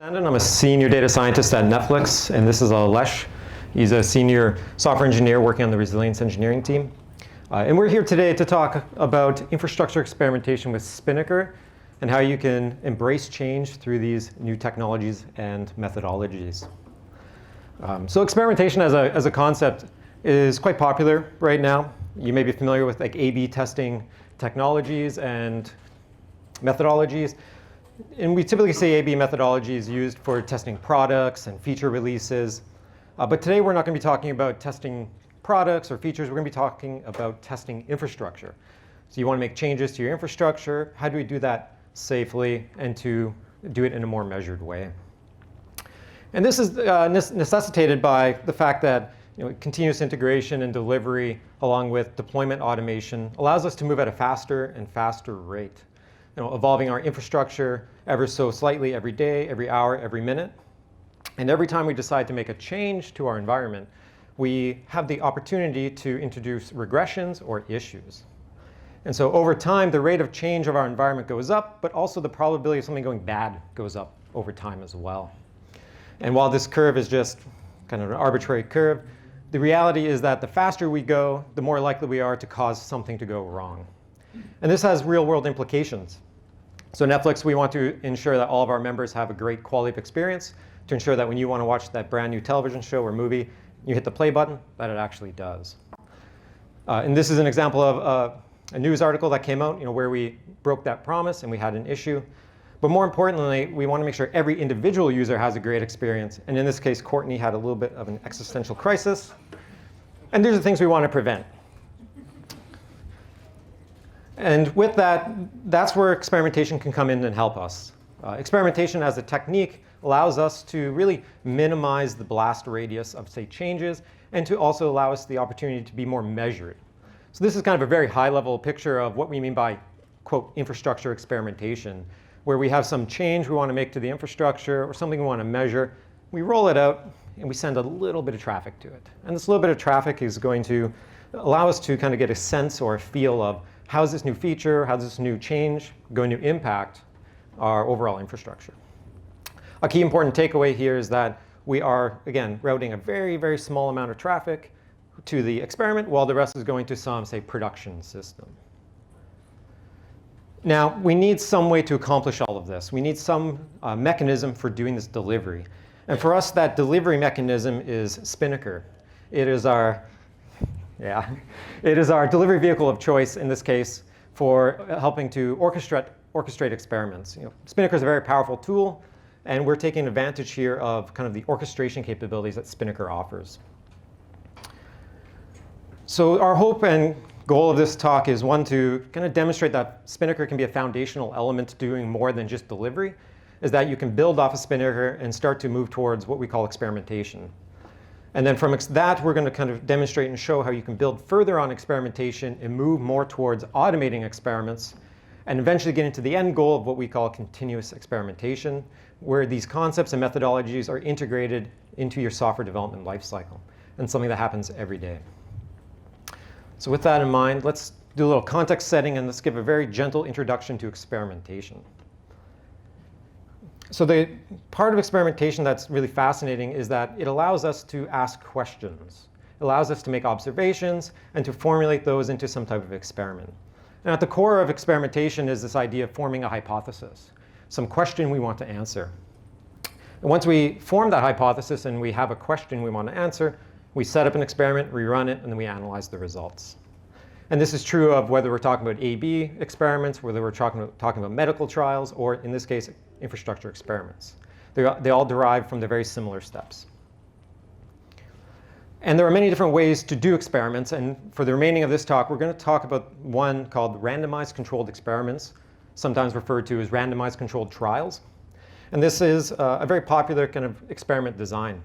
Sanden. I'm a senior data scientist at Netflix, and this is Lesh. He's a senior software engineer working on the resilience engineering team. And we're here today to talk about infrastructure experimentation with Spinnaker and how you can embrace change through these new technologies and methodologies. So experimentation as a concept is quite popular right now. You may be familiar with like A/B testing technologies and methodologies. And we typically say A/B methodology is used for testing products and feature releases. But today we're not going to be talking about testing products or features. We're going to be talking about testing infrastructure. So you want to make changes to your infrastructure. How do we do that safely and to do it in a more measured way? And this is necessitated by the fact that continuous integration and delivery along with deployment automation allows us to move at a faster and faster rate. Evolving our infrastructure ever so slightly every day, every hour, every minute. And every time we decide to make a change to our environment, we have the opportunity to introduce regressions or issues. And so over time, the rate of change of our environment goes up, but also the probability of something going bad goes up over time as well. And while this curve is just kind of an arbitrary curve, the reality is that the faster we go, the more likely we are to cause something to go wrong. And this has real-world implications. So Netflix, we want to ensure that all of our members have a great quality of experience to ensure that when you want to watch that brand new television show or movie, you hit the play button, that it actually does. And this is an example of a news article that came out where we broke that promise and we had an issue. But more importantly, we want to make sure every individual user has a great experience. And in this case, Courtney had a little bit of an existential crisis. And these are the things we want to prevent. And with that, that's where experimentation can come in and help us. Experimentation as a technique allows us to really minimize the blast radius of, say, changes, and to also allow us the opportunity to be more measured. So this is kind of a very high-level picture of what we mean by, quote, infrastructure experimentation, where we have some change we want to make to the infrastructure or something we want to measure. We roll it out, and we send a little bit of traffic to it. And this little bit of traffic is going to allow us to kind of get a sense or a feel of how's this new feature, how's this new change going to impact our overall infrastructure. A key important takeaway here is that we are, again, routing a very, very small amount of traffic to the experiment while the rest is going to some, say, production system. Now, we need some way to accomplish all of this. We need some mechanism for doing this delivery. And for us, that delivery mechanism is Spinnaker. It is our delivery vehicle of choice in this case for helping to orchestrate experiments. Spinnaker is a very powerful tool, and we're taking advantage here of kind of the orchestration capabilities that Spinnaker offers. So our hope and goal of this talk is one, to kind of demonstrate that Spinnaker can be a foundational element to doing more than just delivery, is that you can build off of Spinnaker and start to move towards what we call experimentation. And then from that, we're going to kind of demonstrate and show how you can build further on experimentation and move more towards automating experiments and eventually get into the end goal of what we call continuous experimentation, where these concepts and methodologies are integrated into your software development lifecycle and something that happens every day. So with that in mind, let's do a little context setting and let's give a very gentle introduction to experimentation. So the part of experimentation that's really fascinating is that it allows us to ask questions. It allows us to make observations and to formulate those into some type of experiment. And at the core of experimentation is this idea of forming a hypothesis, some question we want to answer. And once we form that hypothesis and we have a question we want to answer, we set up an experiment, we run it, and then we analyze the results. And this is true of whether we're talking about A/B experiments, whether we're talking about medical trials, or in this case, infrastructure experiments. They all derive from the very similar steps. And there are many different ways to do experiments. And for the remaining of this talk, we're going to talk about one called randomized controlled experiments, sometimes referred to as randomized controlled trials. And this is a very popular kind of experiment design.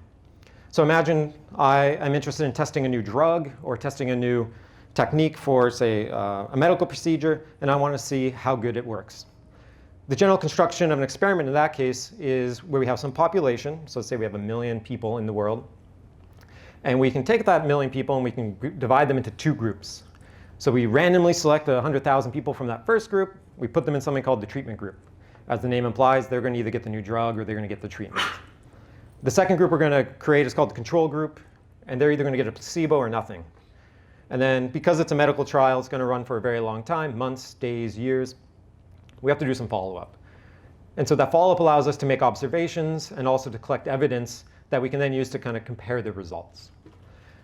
So imagine I'm interested in testing a new drug or testing a new technique for, say, a medical procedure, and I want to see how good it works. The general construction of an experiment in that case is where we have some population. So let's say we have 1 million people in the world. And we can take that 1 million people and we can divide them into 2 groups. So we randomly select 100,000 people from that first group. We put them in something called the treatment group. As the name implies, they're going to either get the new drug or they're going to get the treatment. The second group we're going to create is called the control group, and they're either going to get a placebo or nothing. And then because it's a medical trial, it's going to run for a very long time, months, days, years. We have to do some follow-up. And so that follow-up allows us to make observations and also to collect evidence that we can then use to kind of compare the results.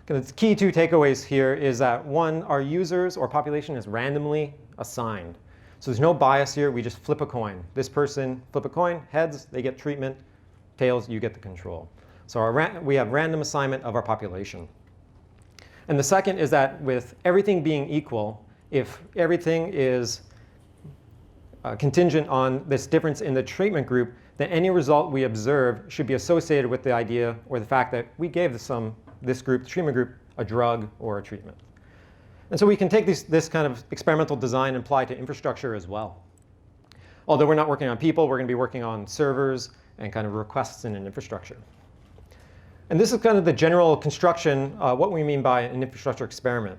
The key two takeaways here is that, one, our users or population is randomly assigned. So there's no bias here. We just flip a coin. This person flip a coin. Heads, they get treatment. Tails, you get the control. So we have random assignment of our population. And the second is that with everything being equal, if everything is contingent on this difference in the treatment group, then any result we observe should be associated with the idea or the fact that we gave this group, the treatment group, a drug or a treatment. And so we can take this kind of experimental design and apply to infrastructure as well. Although we're not working on people, we're going to be working on servers and kind of requests in an infrastructure. And this is kind of the general construction, what we mean by an infrastructure experiment.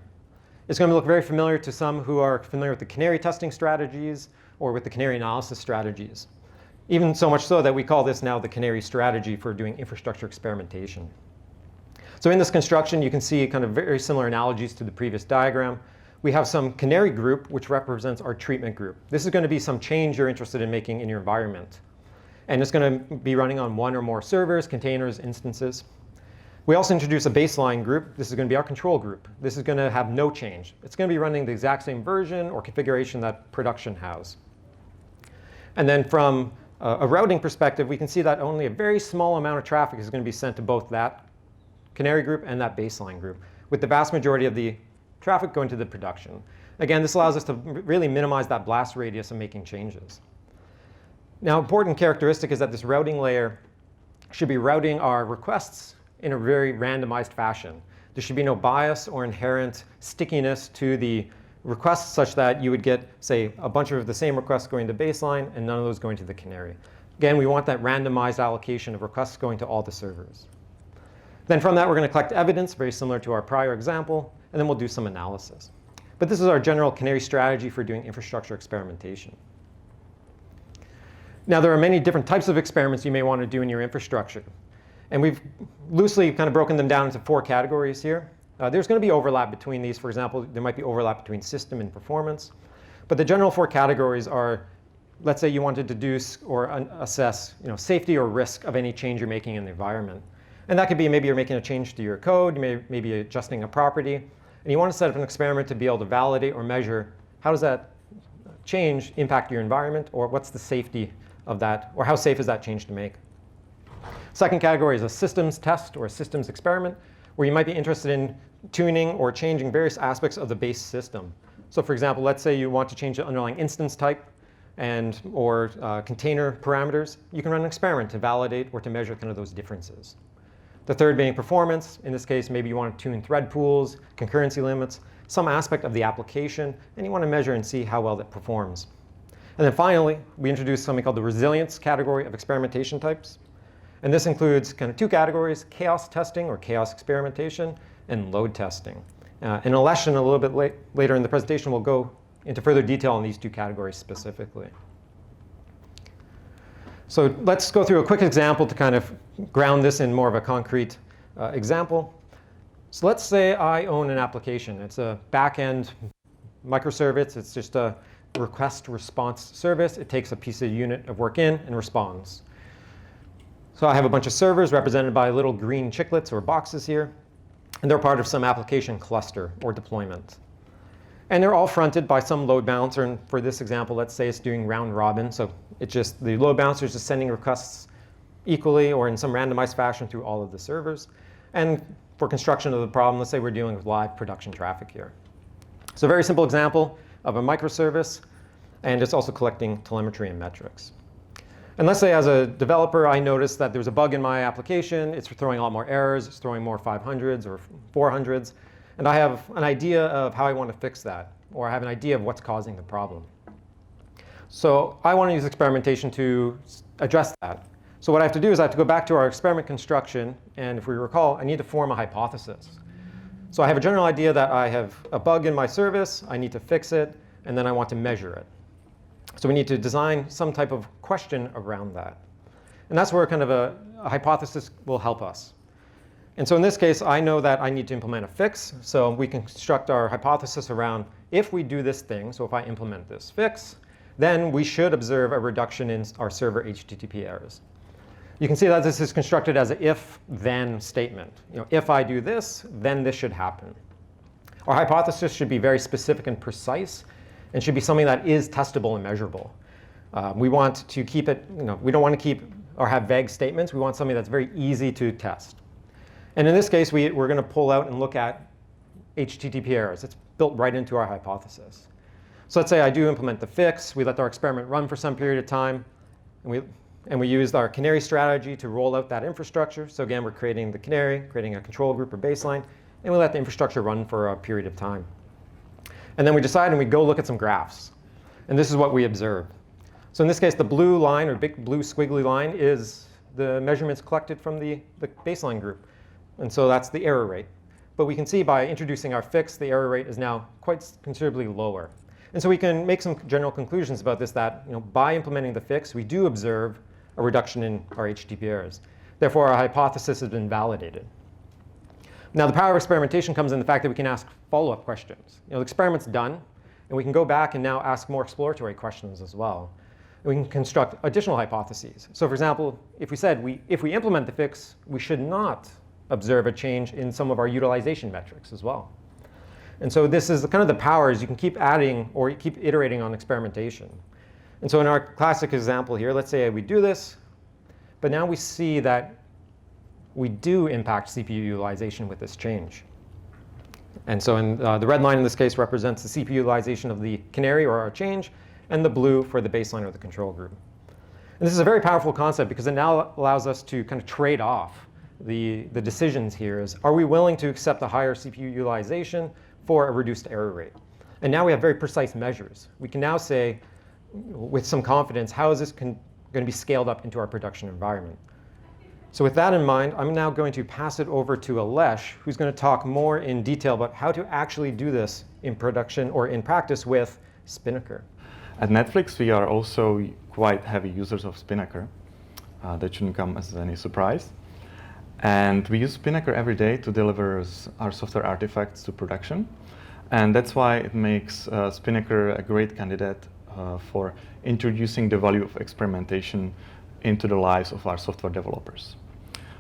It's going to look very familiar to some who are familiar with the Canary testing strategies or with the Canary Analysis strategies. Even so much so that we call this now the Canary Strategy for doing infrastructure experimentation. So in this construction, you can see kind of very similar analogies to the previous diagram. We have some Canary group, which represents our treatment group. This is going to be some change you're interested in making in your environment. And it's going to be running on one or more servers, containers, instances. We also introduce a baseline group. This is going to be our control group. This is going to have no change. It's going to be running the exact same version or configuration that production has. And then from a routing perspective, we can see that only a very small amount of traffic is going to be sent to both that Canary group and that baseline group, with the vast majority of the traffic going to the production. Again, this allows us to really minimize that blast radius of making changes. Now, important characteristic is that this routing layer should be routing our requests in a very randomized fashion. There should be no bias or inherent stickiness to the requests such that you would get, say, a bunch of the same requests going to baseline and none of those going to the Canary. Again, we want that randomized allocation of requests going to all the servers. Then from that, we're going to collect evidence, very similar to our prior example, and then we'll do some analysis. But this is our general Canary strategy for doing infrastructure experimentation. Now, there are many different types of experiments you may want to do in your infrastructure. And we've loosely kind of broken them down into 4 categories here. There's going to be overlap between these. For example, there might be overlap between system and performance. But the general 4 categories are, let's say you want to deduce or assess safety or risk of any change you're making in the environment. And that could be maybe you're making a change to your code, you may be adjusting a property, and you want to set up an experiment to be able to validate or measure how does that change impact your environment, or what's the safety of that, or how safe is that change to make. Second category is a systems test or a systems experiment, where you might be interested in tuning or changing various aspects of the base system. So for example, let's say you want to change the underlying instance type or container parameters. You can run an experiment to validate or to measure kind of those differences. The third being performance. In this case, maybe you want to tune thread pools, concurrency limits, some aspect of the application, and you want to measure and see how well that performs. And then finally, we introduce something called the resilience category of experimentation types. And this includes kind of 2 categories: chaos testing or chaos experimentation, and load testing. In a lesson a little bit later in the presentation, we'll go into further detail on these 2 categories specifically. So let's go through a quick example to kind of ground this in more of a concrete example. So let's say I own an application. It's a back-end microservice. It's just a request response service. It takes a piece of unit of work in and responds. So I have a bunch of servers represented by little green chiclets or boxes here. And they're part of some application cluster or deployment. And they're all fronted by some load balancer. And for this example, let's say it's doing round robin. So it's just the load balancer is just sending requests equally or in some randomized fashion through all of the servers. And for construction of the problem, let's say we're dealing with live production traffic here. So a very simple example of a microservice. And it's also collecting telemetry and metrics. And let's say as a developer, I noticed that there's a bug in my application. It's throwing a lot more errors. It's throwing more 500s or 400s. And I have an idea of how I want to fix that, or I have an idea of what's causing the problem. So I want to use experimentation to address that. So what I have to do is I have to go back to our experiment construction. And if we recall, I need to form a hypothesis. So I have a general idea that I have a bug in my service. I need to fix it. And then I want to measure it. So we need to design some type of question around that. And that's where kind of a hypothesis will help us. And so in this case, I know that I need to implement a fix. So we can construct our hypothesis around if we do this thing. So if I implement this fix, then we should observe a reduction in our server HTTP errors. You can see that this is constructed as an if-then statement. If I do this, then this should happen. Our hypothesis should be very specific and precise, and should be something that is testable and measurable. We want to keep it, we don't want to keep or have vague statements. We want something that's very easy to test. And in this case, we're going to pull out and look at HTTP errors. It's built right into our hypothesis. So let's say I do implement the fix. We let our experiment run for some period of time. And we used our Canary strategy to roll out that infrastructure. So again, we're creating the Canary, creating a control group or baseline. And we let the infrastructure run for a period of time. And then we decide and we go look at some graphs. And this is what we observe. So in this case, the blue line or big blue squiggly line is the measurements collected from the baseline group. And so that's the error rate. But we can see by introducing our fix, the error rate is now quite considerably lower. And so we can make some general conclusions about this, that by implementing the fix, we do observe a reduction in our HTTP errors. Therefore, our hypothesis has been validated. Now, the power of experimentation comes in the fact that we can ask follow-up questions. The experiment's done, and we can go back and now ask more exploratory questions as well. And we can construct additional hypotheses. So for example, if we said if we implement the fix, we should not observe a change in some of our utilization metrics as well. And so this is kind of the power, is you can keep adding or you keep iterating on experimentation. And so in our classic example here, let's say we do this, but now we see that we do impact CPU utilization with this change. And so the red line in this case represents the CPU utilization of the Canary or our change, and the blue for the baseline or the control group. And this is a very powerful concept because it now allows us to kind of trade off the decisions here. Is, are we willing to accept a higher CPU utilization for a reduced error rate? And now we have very precise measures. We can now say, with some confidence, how is this going to be scaled up into our production environment? So with that in mind, I'm now going to pass it over to Alesh, who's going to talk more in detail about how to actually do this in production or in practice with Spinnaker. At Netflix, we are also quite heavy users of Spinnaker. That shouldn't come as any surprise. And we use Spinnaker every day to deliver our software artifacts to production. And that's why it makes Spinnaker a great candidate for introducing the value of experimentation into the lives of our software developers.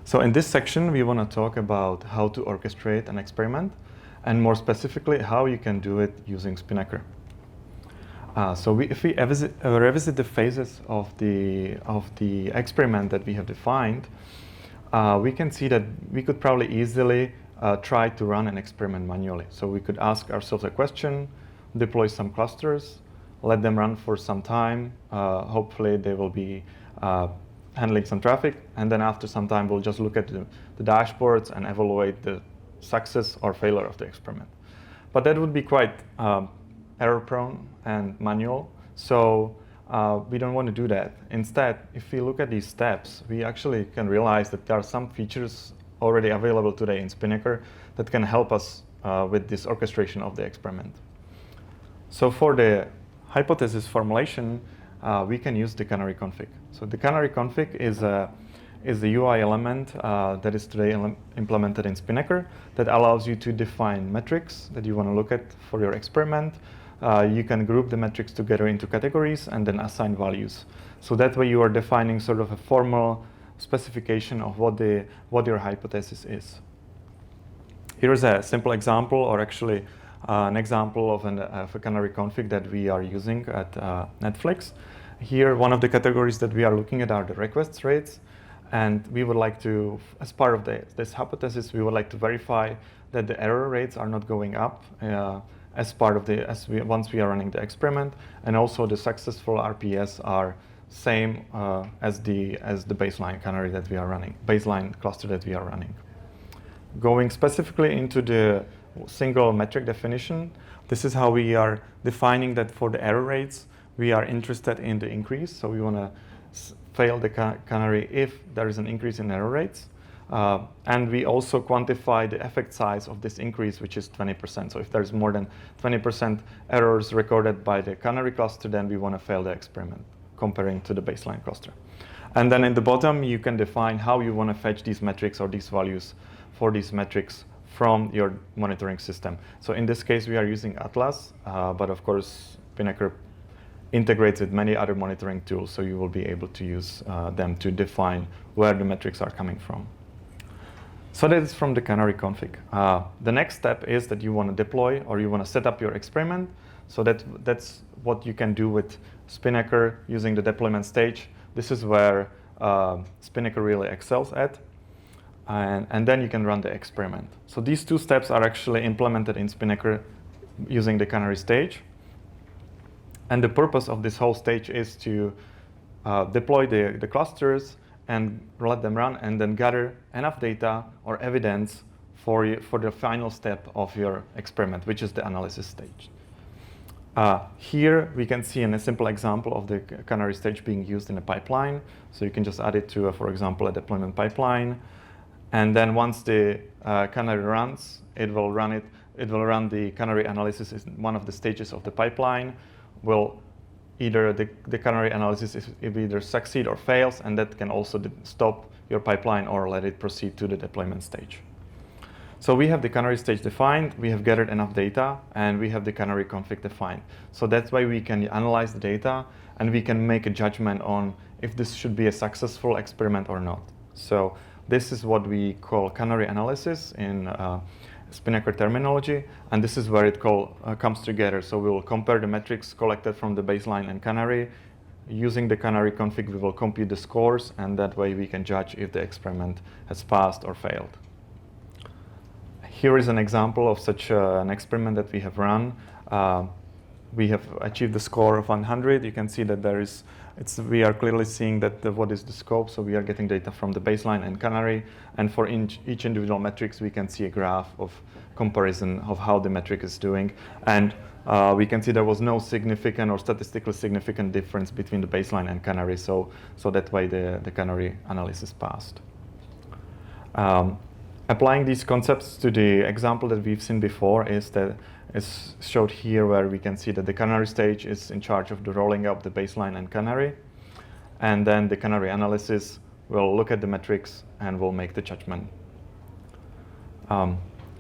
So in this section, we want to talk about how to orchestrate an experiment, and more specifically, how you can do it using Spinnaker. So if we revisit the phases of the experiment that we have defined, we can see that we could probably easily try to run an experiment manually. So we could ask ourselves a question, deploy some clusters, let them run for some time. Hopefully they will be handling some traffic, and then after some time we'll just look at the dashboards and evaluate the success or failure of the experiment. But that would be quite error-prone and manual, so we don't want to do that. Instead, if we look at these steps, we actually can realize that there are some features already available today in Spinnaker that can help us with this orchestration of the experiment. So for the hypothesis formulation, we can use the Canary config. So the Canary config is the UI element that is today implemented in Spinnaker that allows you to define metrics that you want to look at for your experiment. You can group the metrics together into categories and then assign values. So that way you are defining sort of a formal specification of what your hypothesis is. Here is a simple example, or actually an example of a Canary config that we are using at Netflix. Here, one of the categories that we are looking at are the request rates. And we would like to, as part of this hypothesis, we would like to verify that the error rates are not going up once we are running the experiment, and also the successful RPS are same as the baseline Canary that we are running, baseline cluster that we are running. Going specifically into the single metric definition, this is how we are defining that for the error rates, we are interested in the increase. So we want to fail the Canary if there is an increase in error rates. And we also quantify the effect size of this increase, which is 20%. So if there's more than 20% errors recorded by the Canary cluster, then we want to fail the experiment, comparing to the baseline cluster. And then in the bottom, you can define how you want to fetch these metrics or these values for these metrics from your monitoring system. So in this case, we are using Atlas, but of course, Spinnaker integrates with many other monitoring tools, so you will be able to use them to define where the metrics are coming from. So that is from the Canary config. The next step is that you want to deploy or you want to set up your experiment. So that's what you can do with Spinnaker using the deployment stage. This is where Spinnaker really excels at. And then you can run the experiment. So these two steps are actually implemented in Spinnaker using the Canary stage. And the purpose of this whole stage is to deploy the clusters and let them run and then gather enough data or evidence for the final step of your experiment, which is the analysis stage. Here we can see a simple example of the Canary stage being used in a pipeline. So you can just add it to, for example, a deployment pipeline. And then once the Canary runs, it will run the Canary analysis in one of the stages of the pipeline. Either the Canary analysis will either succeed or fails, and that can also stop your pipeline or let it proceed to the deployment stage. So we have the Canary stage defined, we have gathered enough data, and we have the Canary config defined. So that's why we can analyze the data, and we can make a judgment on if this should be a successful experiment or not. So this is what we call Canary analysis in Spinnaker terminology, and this is where it comes together. So we will compare the metrics collected from the baseline and Canary. Using the Canary config, we will compute the scores, and that way we can judge if the experiment has passed or failed. Here is an example of such an experiment that we have run. We have achieved the score of 100. You can see that we are clearly seeing that what is the scope. So we are getting data from the baseline and Canary. And for each individual metrics, we can see a graph of comparison of how the metric is doing. And we can see there was no significant or statistically significant difference between the baseline and Canary. So that way the Canary analysis passed. Applying these concepts to the example that we've seen before is showed here, where we can see that the Canary stage is in charge of the rolling up the baseline and Canary. And then the Canary analysis will look at the metrics and will make the judgment.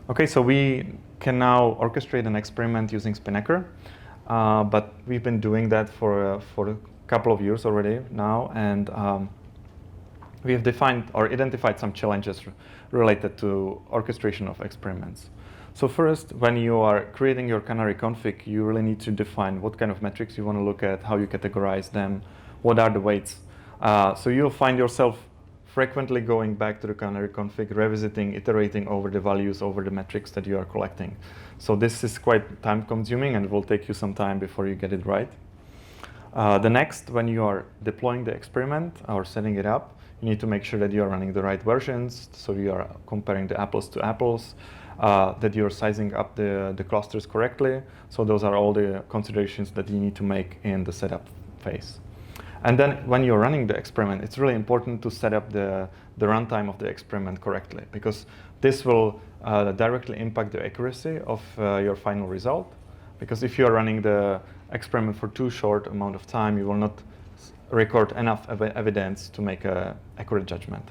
Okay, so we can now orchestrate an experiment using Spinnaker. But we've been doing that for a couple of years already now. And we have defined or identified some challenges related to orchestration of experiments. So first, when you are creating your Canary config, you really need to define what kind of metrics you want to look at, how you categorize them, what are the weights. So you'll find yourself frequently going back to the Canary config, revisiting, iterating over the values, over the metrics that you are collecting. So this is quite time-consuming and will take you some time before you get it right. The next, when you are deploying the experiment or setting it up, you need to make sure that you are running the right versions, so you are comparing the apples to apples, that you're sizing up the clusters correctly. So those are all the considerations that you need to make in the setup phase. And then when you're running the experiment, it's really important to set up the runtime of the experiment correctly, because this will directly impact the accuracy of your final result. Because if you're running the experiment for too short amount of time, you will not record enough evidence to make an accurate judgment.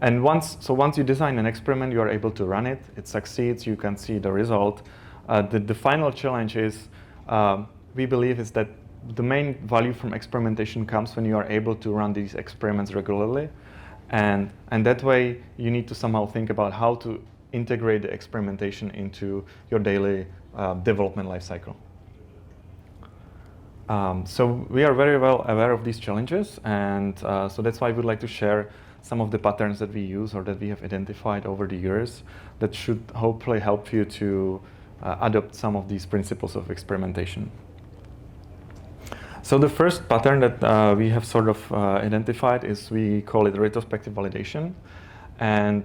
And once you design an experiment, you are able to run it. It succeeds. You can see the result. The final challenge is, we believe, is that the main value from experimentation comes when you are able to run these experiments regularly. And that way, you need to somehow think about how to integrate the experimentation into your daily development lifecycle. So we are very well aware of these challenges, and so that's why we'd like to share some of the patterns that we use or that we have identified over the years that should hopefully help you to adopt some of these principles of experimentation. So the first pattern that we have sort of identified is, we call it retrospective validation. And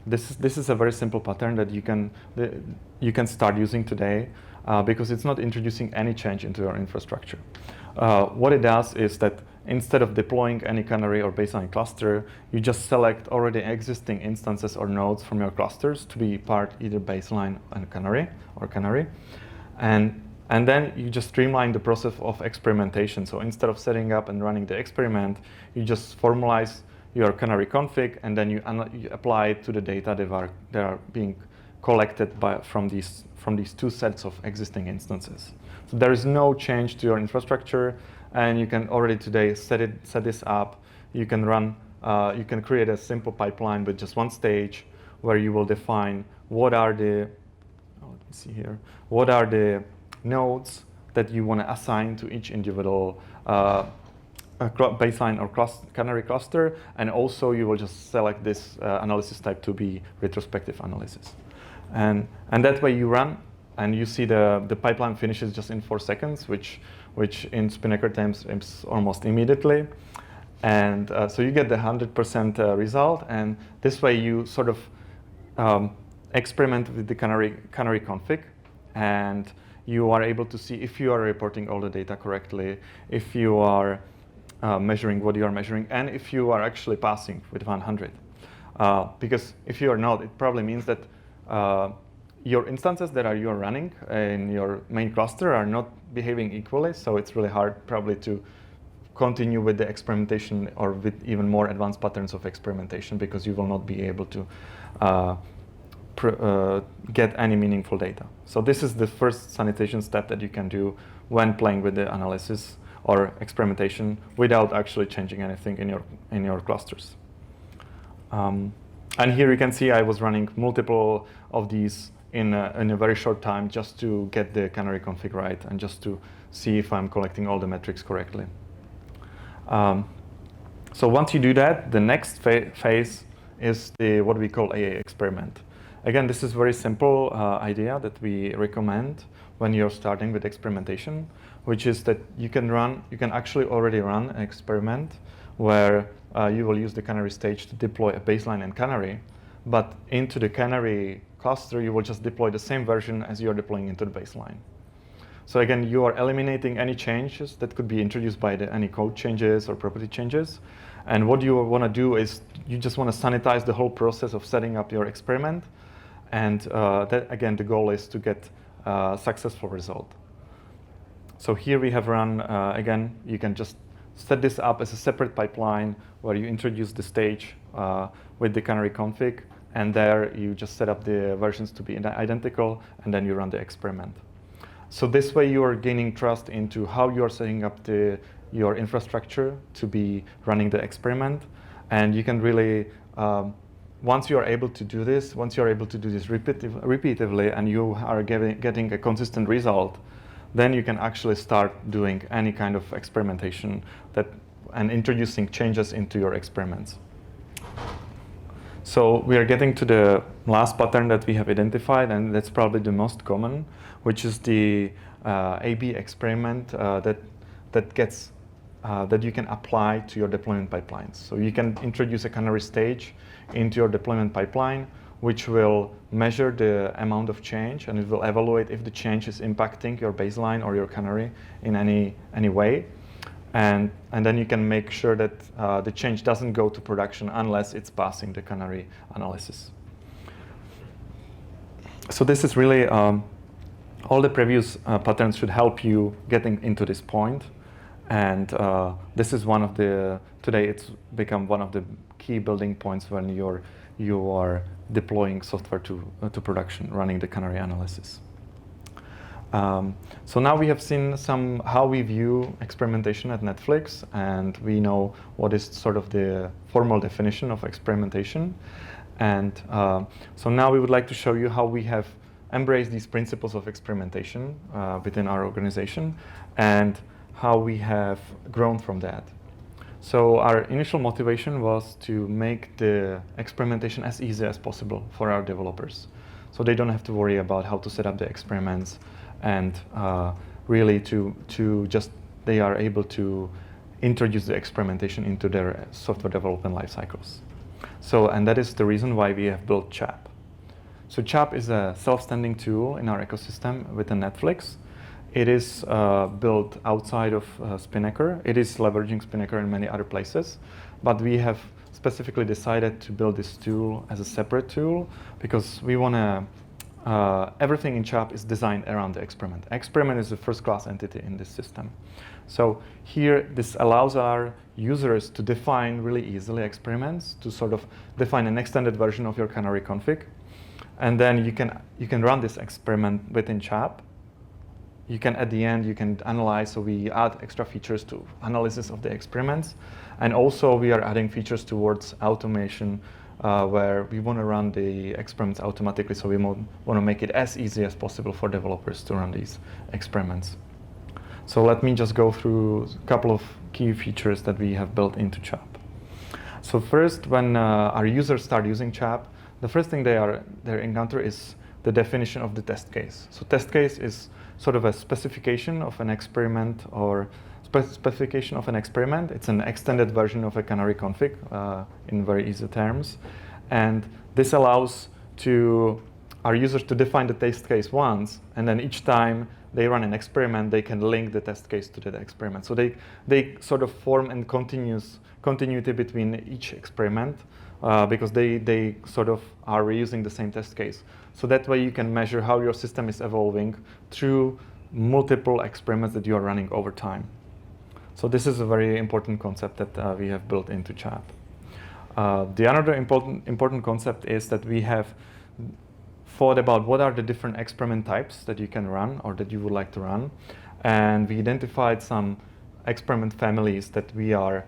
this is a very simple pattern that you can start using today because it's not introducing any change into your infrastructure. What it does is that instead of deploying any Canary or baseline cluster, you just select already existing instances or nodes from your clusters to be part either baseline and Canary or Canary. And then you just streamline the process of experimentation. So instead of setting up and running the experiment, you just formalize your Canary config, and then you apply it to the data that are being collected from these two sets of existing instances. So there is no change to your infrastructure, and you can already today set this up. You can run, you can create a simple pipeline with just one stage where you will define what are the, let me see here, what are the nodes that you want to assign to each individual baseline or Canary cluster, and also you will just select this analysis type to be retrospective analysis. And that way you run, and you see the pipeline finishes just in 4 seconds, which in Spinnaker times is almost immediately. And so you get the 100% result, and this way you sort of experiment with the Canary config, and you are able to see if you are reporting all the data correctly, if you are measuring what you are measuring, and if you are actually passing with 100. Because if you are not, it probably means that your instances that you are running in your main cluster are not behaving equally, so it's really hard probably to continue with the experimentation or with even more advanced patterns of experimentation, because you will not be able to get any meaningful data. So this is the first sanitation step that you can do when playing with the analysis or experimentation without actually changing anything in your clusters. And here you can see I was running multiple of these in a very short time just to get the Canary config right and just to see if I'm collecting all the metrics correctly. So once you do that, the next phase is what we call AA experiment. Again, this is very simple idea that we recommend when you're starting with experimentation, which is that you can actually already run an experiment where you will use the Canary stage to deploy a baseline and Canary, but into the Canary cluster, you will just deploy the same version as you're deploying into the baseline. So again, you are eliminating any changes that could be introduced by any code changes or property changes. And what you want to do is you just want to sanitize the whole process of setting up your experiment. And that, again, the goal is to get a successful result. So here we have run, again, you can just set this up as a separate pipeline where you introduce the stage with the Canary config, and there you just set up the versions to be identical, and then you run the experiment. So this way you are gaining trust into how you are setting up your infrastructure to be running the experiment, and you can really once you are able to do this, repeatedly, and you are getting a consistent result, then you can actually start doing any kind of experimentation and introducing changes into your experiments. So we are getting to the last pattern that we have identified, and that's probably the most common, which is the A/B experiment that you can apply to your deployment pipelines. So you can introduce a Canary stage into your deployment pipeline, which will measure the amount of change, and it will evaluate if the change is impacting your baseline or your Canary in any way. And then you can make sure that the change doesn't go to production unless it's passing the Canary analysis. So this is really, all the previous patterns should help you getting into this point. And this is today it's become one of the key building points when you are deploying software to production, running the Canary analysis. So now we have seen how we view experimentation at Netflix, and we know what is sort of the formal definition of experimentation. And so now we would like to show you how we have embraced these principles of experimentation within our organization, and how we have grown from that. So our initial motivation was to make the experimentation as easy as possible for our developers, so they don't have to worry about how to set up the experiments, and really they are able to introduce the experimentation into their software development life cycles. So, and that is the reason why we have built CHAP. So CHAP is a self-standing tool in our ecosystem within Netflix. It is built outside of Spinnaker. It is leveraging Spinnaker in many other places, but we have specifically decided to build this tool as a separate tool because we want to, everything in CHAP is designed around the experiment. Experiment is the first-class entity in this system. So here, this allows our users to define really easily experiments, to sort of define an extended version of your Canary config. And then you can run this experiment within CHAP. You can, at the end, you can analyze, so we add extra features to analysis of the experiments. And also, we are adding features towards automation, where we want to run the experiments automatically, so we want to make it as easy as possible for developers to run these experiments. So let me just go through a couple of key features that we have built into CHAP. So first, when our users start using CHAP, the first thing they encounter is the definition of the test case. So test case is sort of a specification of an experiment or specification of an experiment. It's an extended version of a Canary config in very easy terms. And this allows our users to define the test case once, and then each time they run an experiment, they can link the test case to the experiment. So they sort of form a continuity between each experiment because they sort of are reusing the same test case. So that way you can measure how your system is evolving through multiple experiments that you are running over time. So this is a very important concept that we have built into CHAP. The another important concept is that we have thought about what are the different experiment types that you can run or that you would like to run. And we identified some experiment families that we are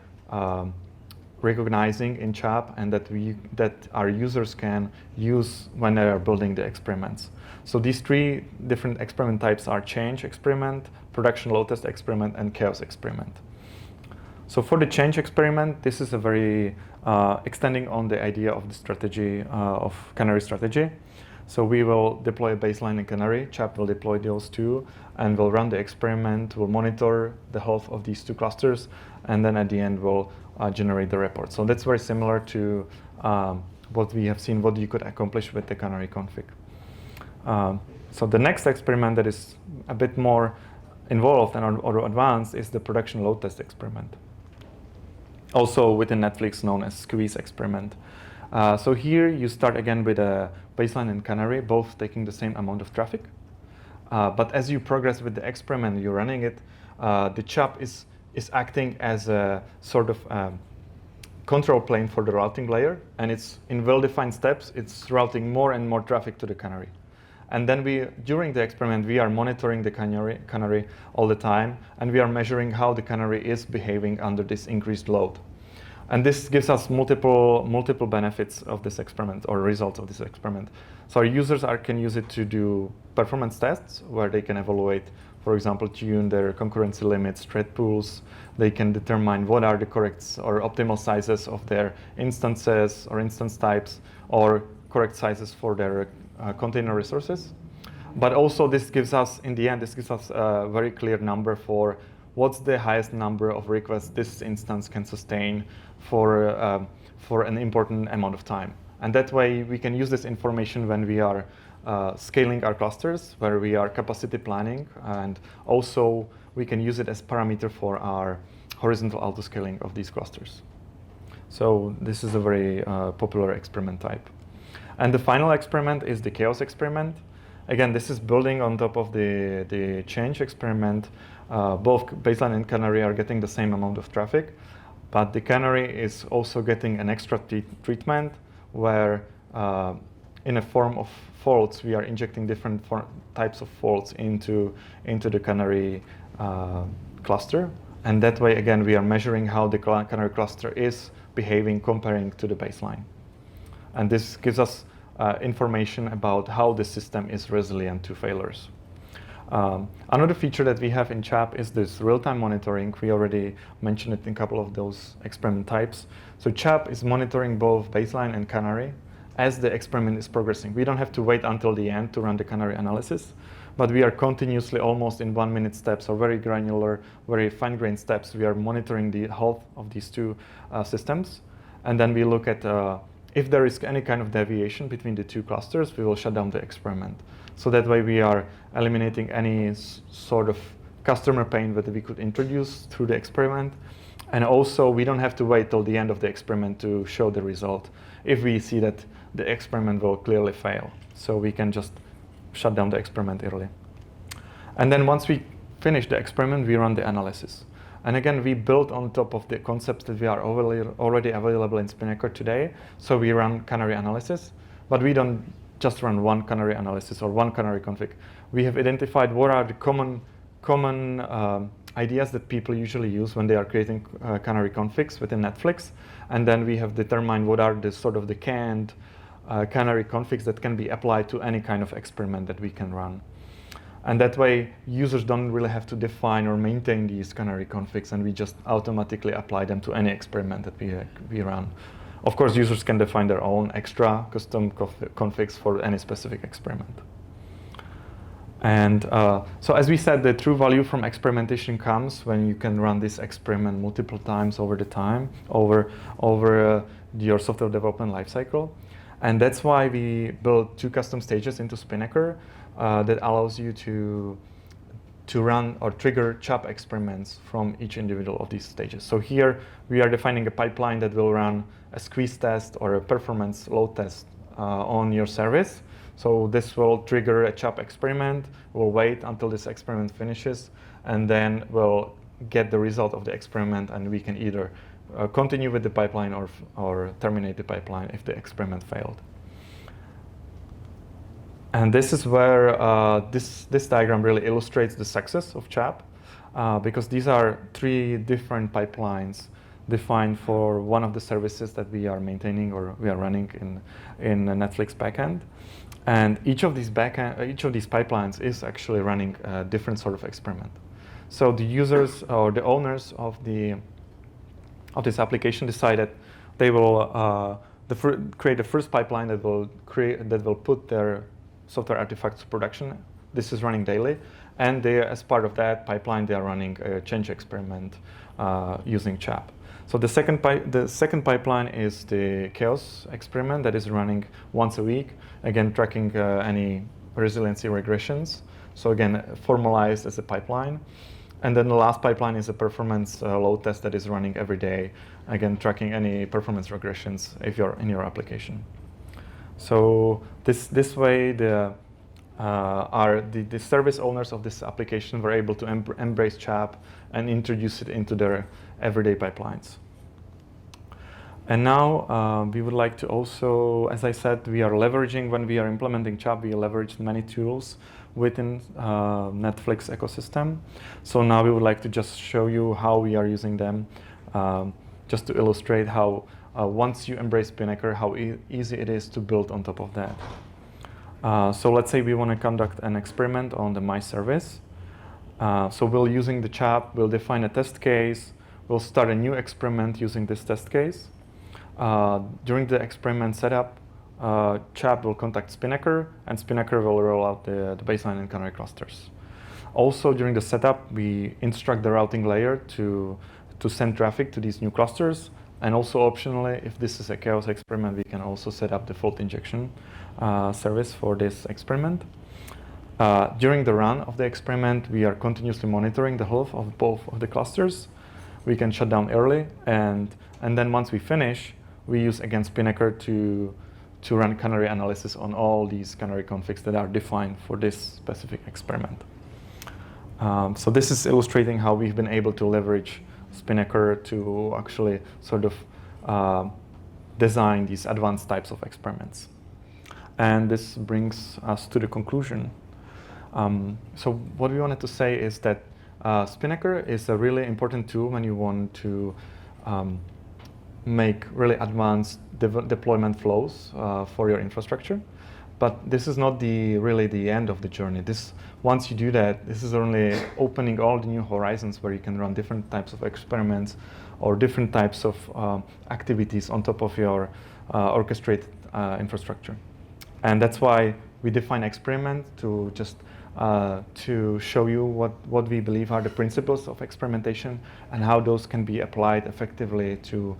recognizing in CHAP and that our users can use when they are building the experiments. So these three different experiment types are change experiment, production load test experiment, and chaos experiment. So for the change experiment, this is a very extending on the idea of the strategy of Canary Strategy. So we will deploy a baseline in Canary, CHAP will deploy those two, and we'll run the experiment, we'll monitor the health of these two clusters, and then at the end we'll generate the report. So that's very similar to what we have seen, what you could accomplish with the Canary config. So the next experiment that is a bit more involved and or advanced is the production load test experiment. Also within Netflix known as squeeze experiment. So here you start again with a baseline and Canary, both taking the same amount of traffic. But as you progress with the experiment, you're running it, the CHAP is acting as a sort of control plane for the routing layer, and it's in well-defined steps, it's routing more and more traffic to the Canary. And then during the experiment, we are monitoring the Canary all the time, and we are measuring how the Canary is behaving under this increased load. And this gives us multiple benefits of this experiment or results of this experiment. So our users can use it to do performance tests where they can evaluate, for example, tune their concurrency limits, thread pools. They can determine what are the correct or optimal sizes of their instances or instance types or correct sizes for their container resources. But also this gives us, in the end, this gives us a very clear number for what's the highest number of requests this instance can sustain for an important amount of time. And that way we can use this information when we are scaling our clusters, where we are capacity planning, and also we can use it as parameter for our horizontal autoscaling of these clusters. So this is a very popular experiment type. And the final experiment is the chaos experiment. Again, this is building on top of the change experiment. Both baseline and Canary are getting the same amount of traffic, but the Canary is also getting an extra treatment where in a form of faults, we are injecting different types of faults into the Canary cluster. And that way, again, we are measuring how the Canary cluster is behaving comparing to the baseline. And this gives us information about how the system is resilient to failures. Another feature that we have in CHAP is this real-time monitoring. We already mentioned it in a couple of those experiment types. So CHAP is monitoring both baseline and Canary as the experiment is progressing. We don't have to wait until the end to run the Canary analysis, but we are continuously, almost in 1 minute steps, or very granular, very fine-grained steps, we are monitoring the health of these two systems. And then we look at if there is any kind of deviation between the two clusters, we will shut down the experiment. So that way we are eliminating any sort of customer pain that we could introduce through the experiment. And also we don't have to wait till the end of the experiment to show the result if we see that the experiment will clearly fail. So we can just shut down the experiment early. And then once we finish the experiment, we run the analysis. And again, we build on top of the concepts that we are already available in Spinnaker today. So we run Canary Analysis, but we don't just run one Canary Analysis or one Canary config. We have identified what are the common ideas that people usually use when they are creating Canary configs within Netflix. And then we have determined what are the sort of the canned Canary configs that can be applied to any kind of experiment that we can run. And that way, users don't really have to define or maintain these Canary configs, and we just automatically apply them to any experiment that we run. Of course, users can define their own extra custom configs for any specific experiment. And so as we said, the true value from experimentation comes when you can run this experiment multiple times over your software development lifecycle. And that's why we built 2 custom stages into Spinnaker that allows you to run or trigger CHAP experiments from each individual of these stages. So here we are defining a pipeline that will run a squeeze test or a performance load test on your service. So this will trigger a CHAP experiment. We'll wait until this experiment finishes, and then we'll get the result of the experiment, and we can either continue with the pipeline or terminate the pipeline if the experiment failed. And this is where this diagram really illustrates the success of CHAP, because these are 3 different pipelines defined for one of the services that we are maintaining or we are running in the Netflix backend. And each of these pipelines is actually running a different sort of experiment. So the users or the owners of this application decided they will create the first pipeline that will put their software artifacts to production. This is running daily, and as part of that pipeline, they are running a change experiment using CHAP. So the second pipeline is the chaos experiment that is running once a week, again tracking any resiliency regressions. So again, formalized as a pipeline. And then the last pipeline is a performance load test that is running every day, again tracking any performance regressions if you're in your application. So this way, the service owners of this application were able to embrace CHAP and introduce it into their everyday pipelines. And now we would like to also, as I said, we are leveraging, when we are implementing CHAP, we leverage many tools within Netflix ecosystem. So now we would like to just show you how we are using them, just to illustrate how once you embrace Spinnaker, how easy it is to build on top of that. So let's say we want to conduct an experiment on the My Service. So we'll using the CHAP, we'll define a test case, we'll start a new experiment using this test case. During the experiment setup, CHAP will contact Spinnaker, and Spinnaker will roll out the baseline and Canary clusters. Also, during the setup, we instruct the routing layer to send traffic to these new clusters. And also optionally, if this is a chaos experiment, we can also set up the fault injection service for this experiment. During the run of the experiment, we are continuously monitoring the health of both of the clusters. We can shut down early, and then once we finish, we use again Spinnaker to run Canary Analysis on all these Canary configs that are defined for this specific experiment. So this is illustrating how we've been able to leverage Spinnaker to actually sort of design these advanced types of experiments. And this brings us to the conclusion. So what we wanted to say is that Spinnaker is a really important tool when you want to make really advanced deployment flows for your infrastructure. But this is not really the end of the journey. Once you do that, this is only opening all the new horizons where you can run different types of experiments or different types of activities on top of your orchestrated infrastructure. And that's why we define experiment to just to show you what we believe are the principles of experimentation and how those can be applied effectively to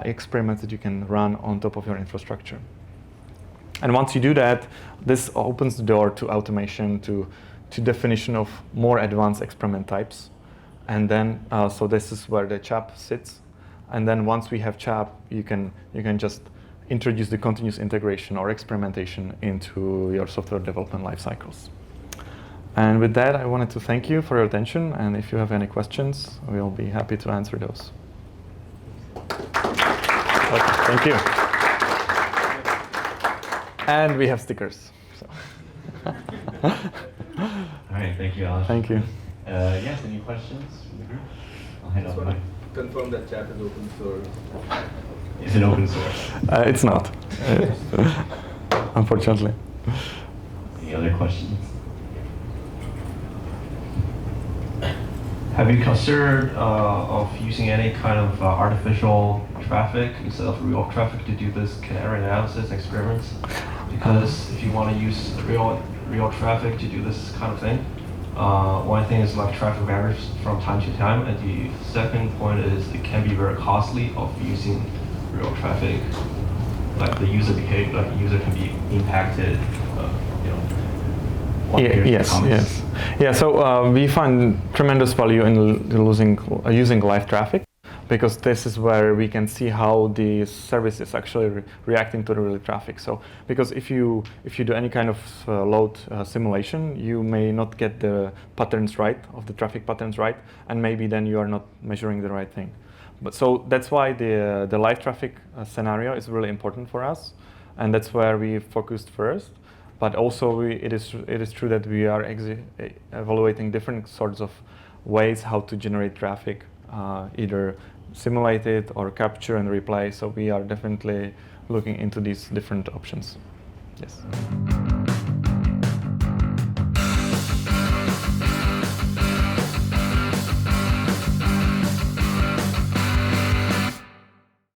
experiments that you can run on top of your infrastructure. And once you do that, this opens the door to automation, to definition of more advanced experiment types. And then, so this is where the CHAP sits. And then once we have CHAP, you can just introduce the continuous integration or experimentation into your software development life cycles. And with that, I wanted to thank you for your attention. And if you have any questions, we'll be happy to answer those. Okay, thank you. And we have stickers. So. All right, thank you, Alex. Thank you. Yes, any questions from the group? I'll hand over the mic. Confirm that chat is open source. Is it open source? It's not, unfortunately. Any other questions? Have you considered of using any kind of artificial traffic instead of real traffic to do this Canary Analysis experiments? Because if you want to use real traffic to do this kind of thing, one thing is like traffic varies from time to time, and the second point is it can be very costly of using real traffic. Like the user behavior, like the user can be impacted. Yes. Yeah. So we find tremendous value in using live traffic, because this is where we can see how the service is actually reacting to the real traffic. So, because if you do any kind of load simulation, you may not get the patterns right, of the traffic patterns right, and maybe then you are not measuring the right thing. But so that's why the live traffic scenario is really important for us, and that's where we focused first. But also it is true that we are evaluating different sorts of ways how to generate traffic, either simulate it or capture and replay. So we are definitely looking into these different options. Yes.